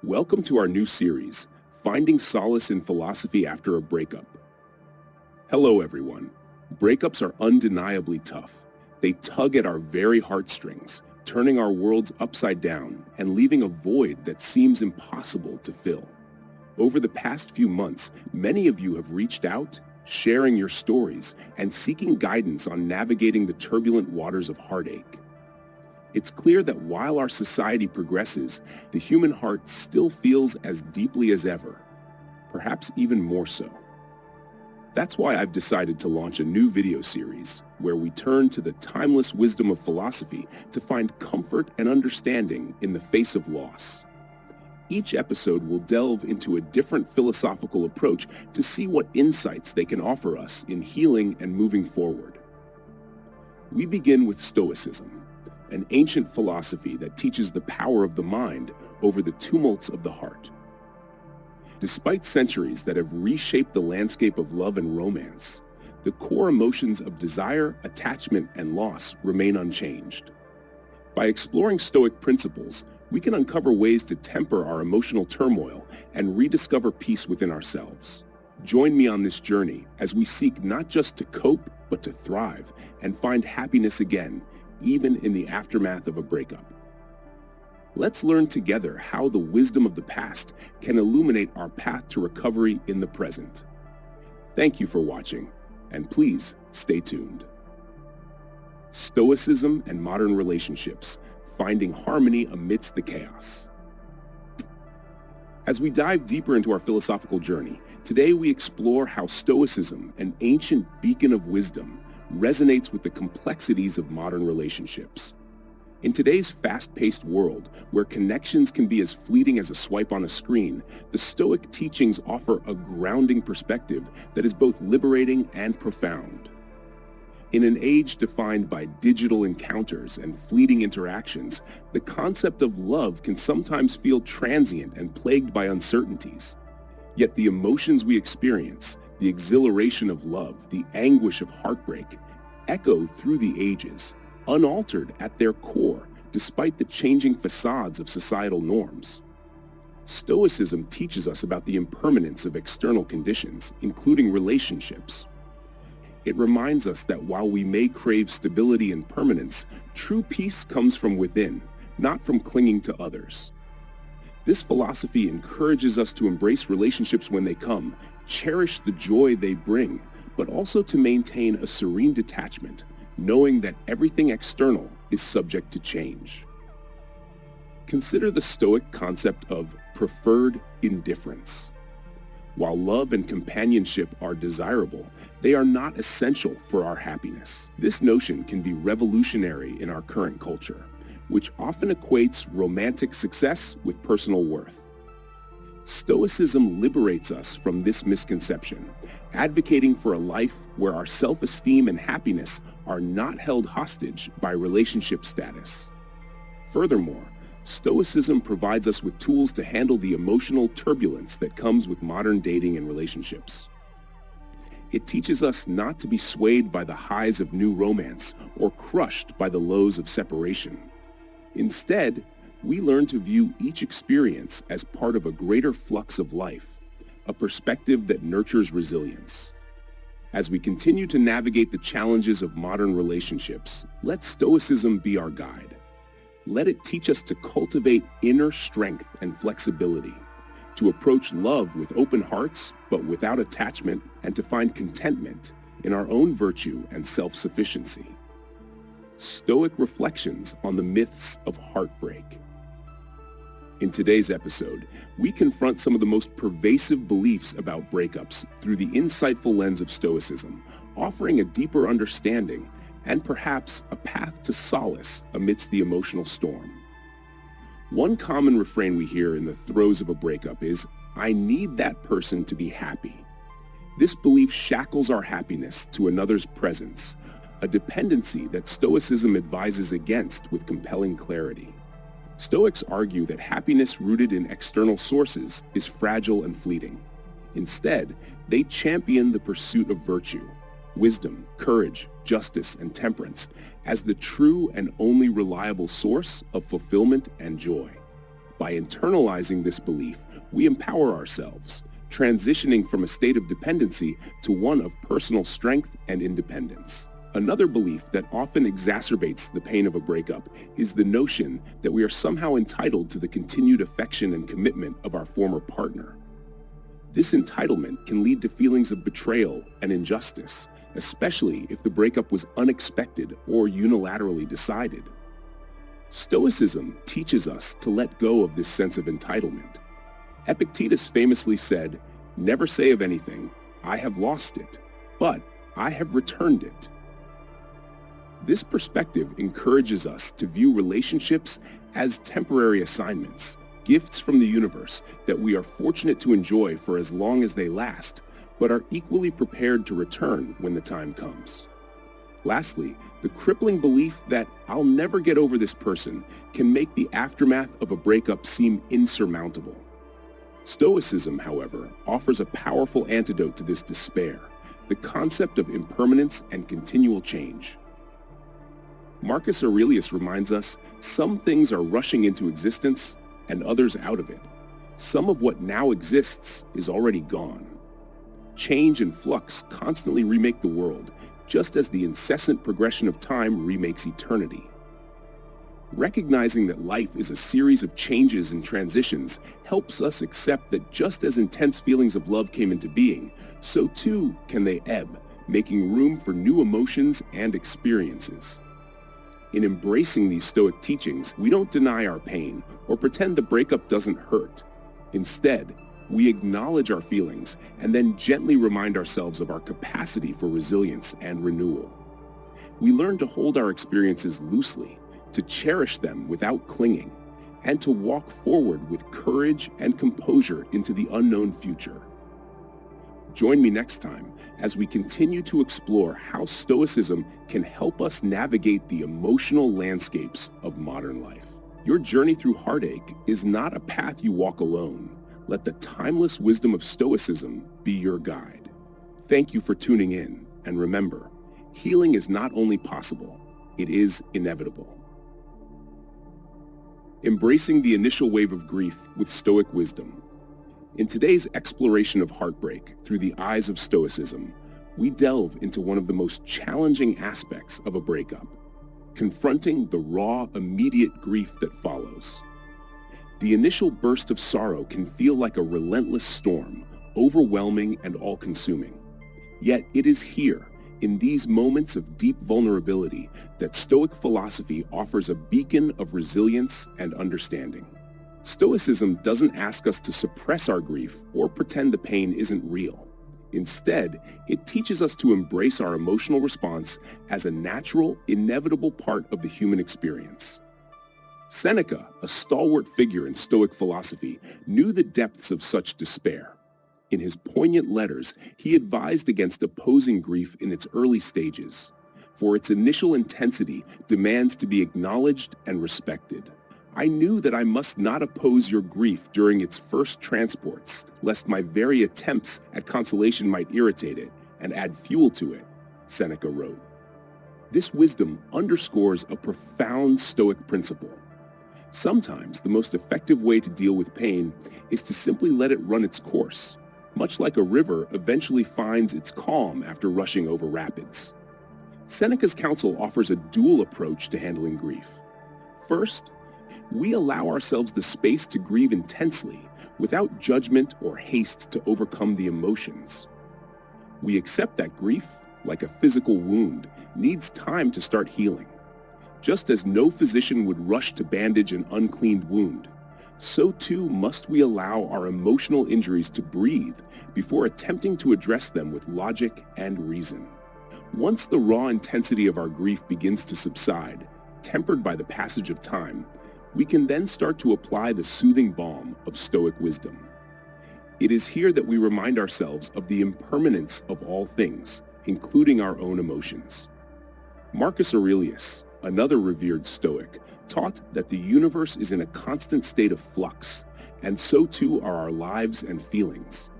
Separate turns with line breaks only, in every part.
Welcome to our new series, Finding Solace in Philosophy After a Breakup. Hello, everyone. Breakups are undeniably tough. They tug at our very heartstrings, turning our worlds upside down and leaving a void that seems impossible to fill. Over the past few months, many of you have reached out, sharing your stories and seeking guidance on navigating the turbulent waters of heartache. It's clear that while our society progresses, the human heart still feels as deeply as ever, perhaps even more so. That's why I've decided to launch a new video series where we turn to the timeless wisdom of philosophy to find comfort and understanding in the face of loss. Each episode will delve into a different philosophical approach to see what insights they can offer us in healing and moving forward. We begin with Stoicism, an ancient philosophy that teaches the power of the mind over the tumults of the heart. Despite centuries that have reshaped the landscape of love and romance, the core emotions of desire, attachment, and loss remain unchanged. By exploring Stoic principles, we can uncover ways to temper our emotional turmoil and rediscover peace within ourselves. Join me on this journey as we seek not just to cope, but to thrive and find happiness again, even in the aftermath of a breakup. Let's learn together how the wisdom of the past can illuminate our path to recovery in the present. Thank you for watching, and please stay tuned. Stoicism and modern relationships, finding harmony amidst the chaos. As we dive deeper into our philosophical journey, today we explore how Stoicism, an ancient beacon of wisdom, resonates with the complexities of modern relationships. In today's fast-paced world, where connections can be as fleeting as a swipe on a screen, the Stoic teachings offer a grounding perspective that is both liberating and profound. In an age defined by digital encounters and fleeting interactions, the concept of love can sometimes feel transient and plagued by uncertainties. Yet the emotions we experience, the exhilaration of love, the anguish of heartbreak, echo through the ages, unaltered at their core despite the changing facades of societal norms. Stoicism teaches us about the impermanence of external conditions, including relationships. It reminds us that while we may crave stability and permanence, true peace comes from within, not from clinging to others. This philosophy encourages us to embrace relationships when they come, cherish the joy they bring, but also to maintain a serene detachment, knowing that everything external is subject to change. Consider the Stoic concept of preferred indifference. While love and companionship are desirable, they are not essential for our happiness. This notion can be revolutionary in our current culture, which often equates romantic success with personal worth. Stoicism liberates us from this misconception, advocating for a life where our self-esteem and happiness are not held hostage by relationship status. Furthermore, Stoicism provides us with tools to handle the emotional turbulence that comes with modern dating and relationships. It teaches us not to be swayed by the highs of new romance or crushed by the lows of separation. Instead, we learn to view each experience as part of a greater flux of life, a perspective that nurtures resilience. As we continue to navigate the challenges of modern relationships, let Stoicism be our guide. Let it teach us to cultivate inner strength and flexibility, to approach love with open hearts but without attachment, and to find contentment in our own virtue and self-sufficiency. Stoic reflections on the myths of heartbreak. In today's episode, we confront some of the most pervasive beliefs about breakups through the insightful lens of Stoicism, offering a deeper understanding and perhaps a path to solace amidst the emotional storm. One common refrain we hear in the throes of a breakup is, "I need that person to be happy." This belief shackles our happiness to another's presence, a dependency that Stoicism advises against with compelling clarity. Stoics argue that happiness rooted in external sources is fragile and fleeting. Instead, they champion the pursuit of virtue, wisdom, courage, justice, and temperance as the true and only reliable source of fulfillment and joy. By internalizing this belief, we empower ourselves, transitioning from a state of dependency to one of personal strength and independence. Another belief that often exacerbates the pain of a breakup is the notion that we are somehow entitled to the continued affection and commitment of our former partner. This entitlement can lead to feelings of betrayal and injustice, especially if the breakup was unexpected or unilaterally decided. Stoicism teaches us to let go of this sense of entitlement. Epictetus famously said, "Never say of anything, 'I have lost it,' but 'I have returned it.'" This perspective encourages us to view relationships as temporary assignments, gifts from the universe that we are fortunate to enjoy for as long as they last, but are equally prepared to return when the time comes. Lastly, the crippling belief that "I'll never get over this person" can make the aftermath of a breakup seem insurmountable. Stoicism, however, offers a powerful antidote to this despair, the concept of impermanence and continual change. Marcus Aurelius reminds us, some things are rushing into existence and others out of it. Some of what now exists is already gone. Change and flux constantly remake the world, just as the incessant progression of time remakes eternity. Recognizing that life is a series of changes and transitions helps us accept that just as intense feelings of love came into being, so too can they ebb, making room for new emotions and experiences. In embracing these Stoic teachings, we don't deny our pain or pretend the breakup doesn't hurt. Instead, we acknowledge our feelings and then gently remind ourselves of our capacity for resilience and renewal. We learn to hold our experiences loosely, to cherish them without clinging, and to walk forward with courage and composure into the unknown future. Join me next time as we continue to explore how Stoicism can help us navigate the emotional landscapes of modern life. Your journey through heartache is not a path you walk alone. Let the timeless wisdom of Stoicism be your guide. Thank you for tuning in, and remember, healing is not only possible, it is inevitable. Embracing the initial wave of grief with Stoic wisdom. In today's exploration of heartbreak through the eyes of Stoicism, we delve into one of the most challenging aspects of a breakup, confronting the raw, immediate grief that follows. The initial burst of sorrow can feel like a relentless storm, overwhelming and all-consuming. Yet it is here, in these moments of deep vulnerability, that Stoic philosophy offers a beacon of resilience and understanding. Stoicism doesn't ask us to suppress our grief or pretend the pain isn't real. Instead, it teaches us to embrace our emotional response as a natural, inevitable part of the human experience. Seneca, a stalwart figure in Stoic philosophy, knew the depths of such despair. In his poignant letters, he advised against opposing grief in its early stages, for its initial intensity demands to be acknowledged and respected. "I knew that I must not oppose your grief during its first transports, lest my very attempts at consolation might irritate it and add fuel to it," Seneca wrote. This wisdom underscores a profound Stoic principle. Sometimes the most effective way to deal with pain is to simply let it run its course, much like a river eventually finds its calm after rushing over rapids. Seneca's counsel offers a dual approach to handling grief. First, we allow ourselves the space to grieve intensely without judgment or haste to overcome the emotions. We accept that grief, like a physical wound, needs time to start healing. Just as no physician would rush to bandage an uncleaned wound, so too must we allow our emotional injuries to breathe before attempting to address them with logic and reason. Once the raw intensity of our grief begins to subside, tempered by the passage of time, we can then start to apply the soothing balm of Stoic wisdom. It is here that we remind ourselves of the impermanence of all things, including our own emotions. Marcus Aurelius, another revered Stoic, taught that the universe is in a constant state of flux, and so too are our lives and feelings.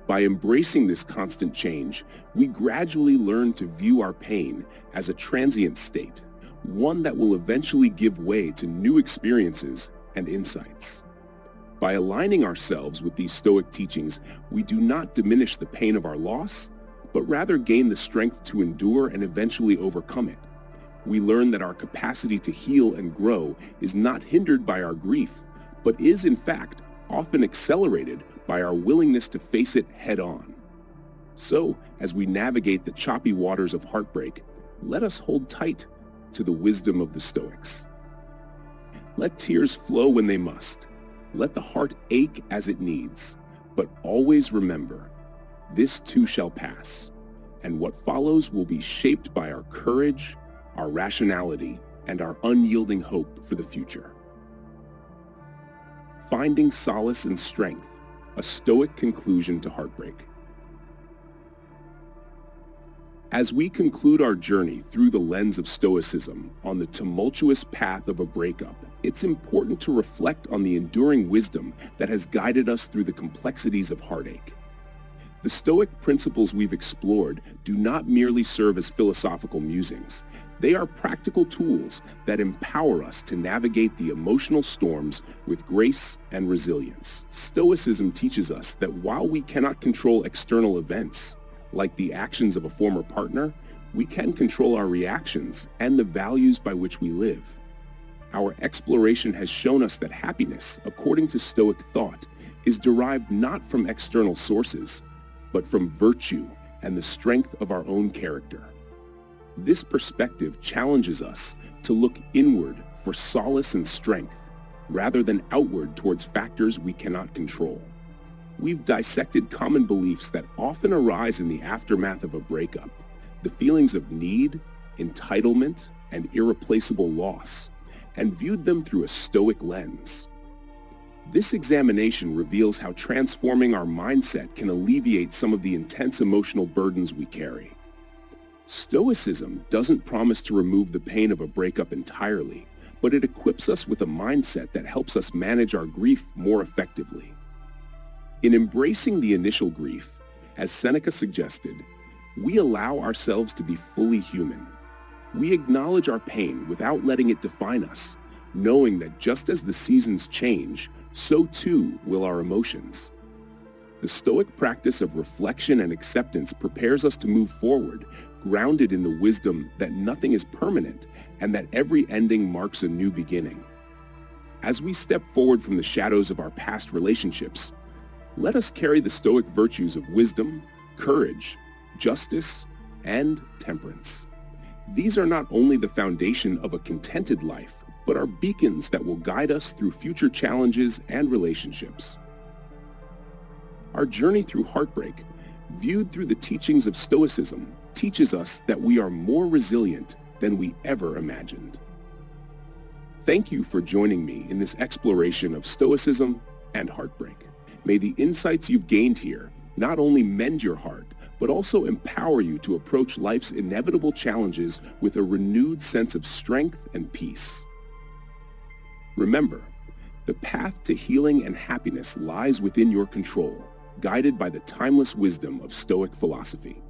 By embracing this constant change, we gradually learn to view our pain as a transient state, one that will eventually give way to new experiences and insights. By aligning ourselves with these Stoic teachings, we do not diminish the pain of our loss, but rather gain the strength to endure and eventually overcome it. We learn that our capacity to heal and grow is not hindered by our grief, but is in fact often accelerated by our willingness to face it head-on. So, as we navigate the choppy waters of heartbreak, let us hold tight to the wisdom of the Stoics. Let tears flow when they must. Let the heart ache as it needs. But always remember, this too shall pass, and what follows will be shaped by our courage, our rationality, and our unyielding hope for the future. Finding solace and strength, a Stoic conclusion to heartbreak. As we conclude our journey through the lens of Stoicism on the tumultuous path of a breakup, it's important to reflect on the enduring wisdom that has guided us through the complexities of heartache. The Stoic principles we've explored do not merely serve as philosophical musings. They are practical tools that empower us to navigate the emotional storms with grace and resilience. Stoicism teaches us that while we cannot control external events, like the actions of a former partner, we can control our reactions and the values by which we live. Our exploration has shown us that happiness, according to Stoic thought, is derived not from external sources, but from virtue and the strength of our own character. This perspective challenges us to look inward for solace and strength, rather than outward towards factors we cannot control. We've dissected common beliefs that often arise in the aftermath of a breakup, the feelings of need, entitlement, and irreplaceable loss, and viewed them through a Stoic lens. This examination reveals how transforming our mindset can alleviate some of the intense emotional burdens we carry. Stoicism doesn't promise to remove the pain of a breakup entirely, but it equips us with a mindset that helps us manage our grief more effectively. In embracing the initial grief, as Seneca suggested, we allow ourselves to be fully human. We acknowledge our pain without letting it define us, knowing that just as the seasons change, so too will our emotions. The Stoic practice of reflection and acceptance prepares us to move forward, grounded in the wisdom that nothing is permanent and that every ending marks a new beginning. As we step forward from the shadows of our past relationships, let us carry the Stoic virtues of wisdom, courage, justice, and temperance. These are not only the foundation of a contented life, but are beacons that will guide us through future challenges and relationships. Our journey through heartbreak, viewed through the teachings of Stoicism, teaches us that we are more resilient than we ever imagined. Thank you for joining me in this exploration of Stoicism and heartbreak. May the insights you've gained here not only mend your heart, but also empower you to approach life's inevitable challenges with a renewed sense of strength and peace. Remember, the path to healing and happiness lies within your control, guided by the timeless wisdom of Stoic philosophy.